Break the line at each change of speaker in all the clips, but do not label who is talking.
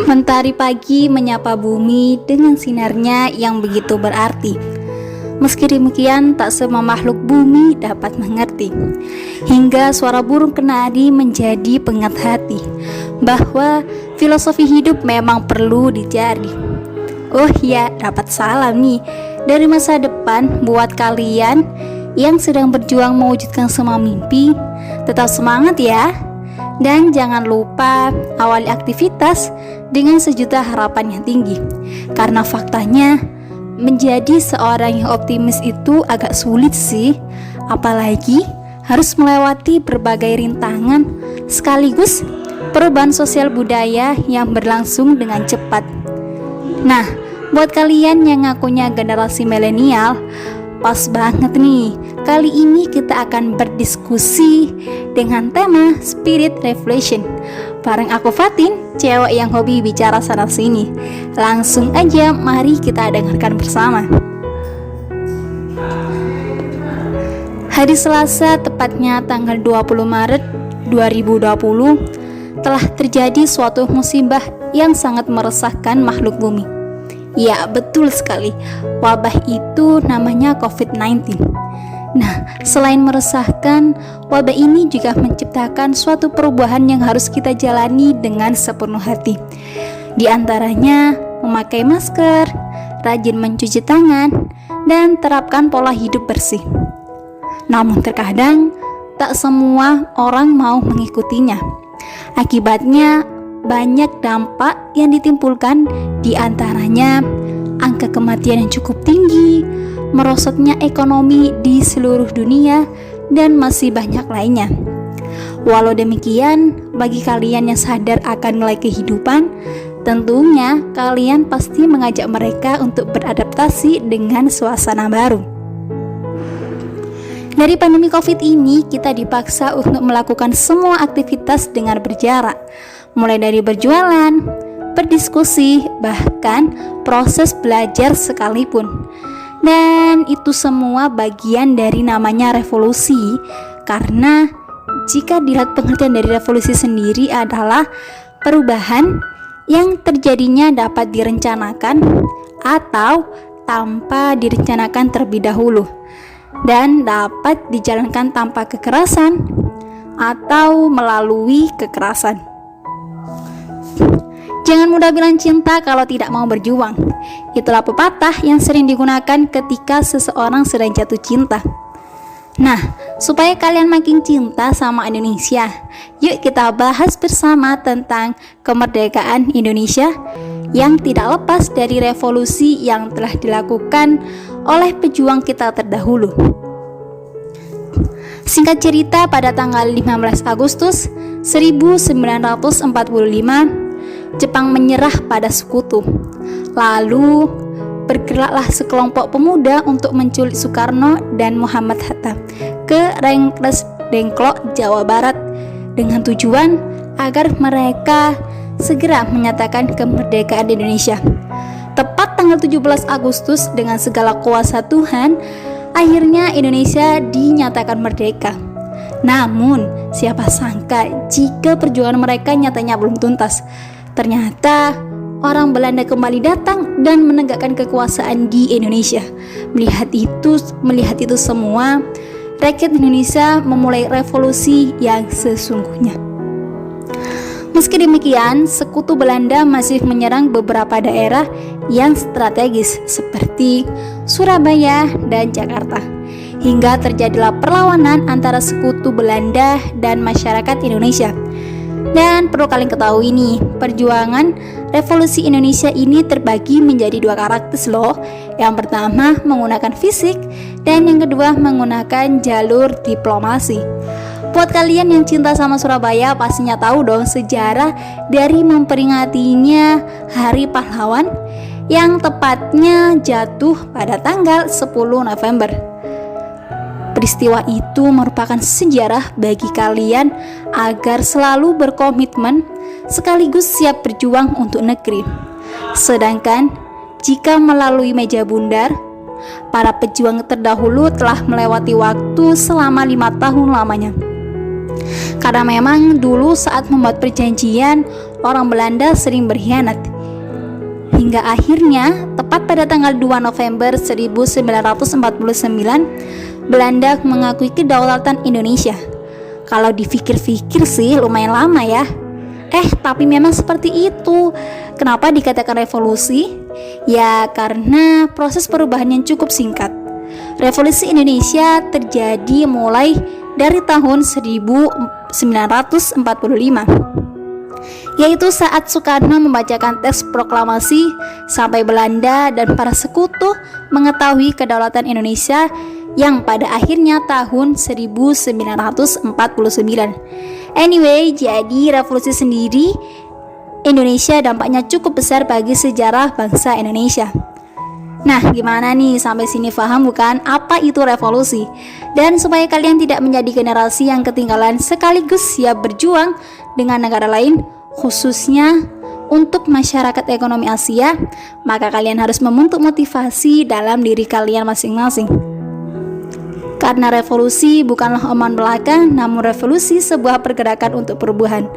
Mentari pagi menyapa bumi dengan sinarnya yang begitu berarti. Meski demikian, tak semua makhluk bumi dapat mengerti. Hingga suara burung kenari menjadi pengingat hati bahwa filosofi hidup memang perlu dicari. Oh iya, dapat salam nih dari masa depan buat kalian yang sedang berjuang mewujudkan semua mimpi. Tetap semangat ya. Dan jangan lupa awali aktivitas dengan sejuta harapan yang tinggi. Karena faktanya menjadi seorang yang optimis itu agak sulit sih. Apalagi harus melewati berbagai rintangan sekaligus perubahan sosial budaya yang berlangsung dengan cepat. Nah, buat kalian yang ngakunya generasi milenial, pas banget nih. Kali ini kita akan berdiskusi dengan tema Spirit Revolution. Bareng aku Fatin, cewek yang hobi bicara sana sini. Langsung aja mari kita dengarkan bersama. Hari Selasa, tepatnya tanggal 20 Maret 2020, telah terjadi suatu musibah yang sangat meresahkan makhluk bumi. Ya, betul sekali. Wabah itu namanya COVID-19. Nah, selain meresahkan, wabah ini juga menciptakan suatu perubahan yang harus kita jalani dengan sepenuh hati. Di antaranya, memakai masker, rajin mencuci tangan, dan terapkan pola hidup bersih. Namun terkadang, tak semua orang mau mengikutinya. Akibatnya, banyak dampak yang ditimbulkan, di antaranya angka kematian yang cukup tinggi, merosotnya ekonomi di seluruh dunia, dan masih banyak lainnya. Walau demikian, bagi kalian yang sadar akan nilai kehidupan, tentunya kalian pasti mengajak mereka untuk beradaptasi dengan suasana baru. Dari pandemi COVID ini, kita dipaksa untuk melakukan semua aktivitas dengan berjarak, mulai dari berjualan, berdiskusi, bahkan proses belajar sekalipun. Dan itu semua bagian dari namanya revolusi, karena jika dilihat pengertian dari revolusi sendiri adalah perubahan yang terjadinya dapat direncanakan atau tanpa direncanakan terlebih dahulu, dan dapat dijalankan tanpa kekerasan atau melalui kekerasan. Jangan mudah bilang cinta kalau tidak mau berjuang. Itulah pepatah yang sering digunakan ketika seseorang sedang jatuh cinta. Nah, supaya kalian makin cinta sama Indonesia, yuk kita bahas bersama tentang kemerdekaan Indonesia yang tidak lepas dari revolusi yang telah dilakukan oleh pejuang kita terdahulu. Singkat cerita, pada tanggal 15 Agustus 1945, Jepang menyerah pada sekutu. Lalu bergeraklah sekelompok pemuda untuk menculik Soekarno dan Muhammad Hatta ke Rengas Dengklok, Jawa Barat, dengan tujuan agar mereka segera menyatakan kemerdekaan Indonesia. Tepat tanggal 17 Agustus, dengan segala kuasa Tuhan, akhirnya Indonesia dinyatakan merdeka. Namun, siapa sangka jika perjuangan mereka nyatanya belum tuntas. Ternyata orang Belanda kembali datang dan menegakkan kekuasaan di Indonesia. Melihat itu semua, rakyat Indonesia memulai revolusi yang sesungguhnya. Meski demikian, sekutu Belanda masih menyerang beberapa daerah yang strategis seperti Surabaya dan Jakarta. Hingga terjadilah perlawanan antara sekutu Belanda dan masyarakat Indonesia. Dan perlu kalian ketahui nih, perjuangan revolusi Indonesia ini terbagi menjadi dua karakter loh. Yang pertama menggunakan fisik, dan yang kedua menggunakan jalur diplomasi. Buat kalian yang cinta sama Surabaya pastinya tahu dong sejarah dari memperingatinya Hari Pahlawan yang tepatnya jatuh pada tanggal 10 November. Peristiwa itu merupakan sejarah bagi kalian agar selalu berkomitmen sekaligus siap berjuang untuk negeri. Sedangkan jika melalui meja bundar, para pejuang terdahulu telah melewati waktu selama 5 tahun lamanya. Karena memang dulu saat membuat perjanjian, orang Belanda sering berkhianat. Hingga akhirnya, tepat pada tanggal 2 November 1949, Belanda mengakui kedaulatan Indonesia. Kalau dipikir-pikir sih lumayan lama ya. Tapi memang seperti itu. Kenapa dikatakan revolusi? Ya karena proses perubahan yang cukup singkat. Revolusi Indonesia terjadi mulai dari tahun 1945, yaitu saat Soekarno membacakan teks proklamasi sampai Belanda dan para sekutu mengetahui kedaulatan Indonesia yang pada akhirnya tahun 1949. Anyway, jadi revolusi sendiri Indonesia dampaknya cukup besar bagi sejarah bangsa Indonesia. Nah, gimana nih? Sampai sini paham bukan apa itu revolusi? Dan supaya kalian tidak menjadi generasi yang ketinggalan sekaligus siap berjuang dengan negara lain, khususnya untuk masyarakat ekonomi Asia, maka kalian harus membentuk motivasi dalam diri kalian masing-masing. Karena revolusi bukanlah omongan belaka, namun revolusi sebuah pergerakan untuk perubahan.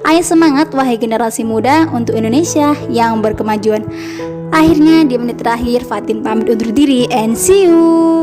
Ayo semangat wahai generasi muda untuk Indonesia yang berkemajuan. Akhirnya di menit terakhir Fatin pamit undur diri and see you.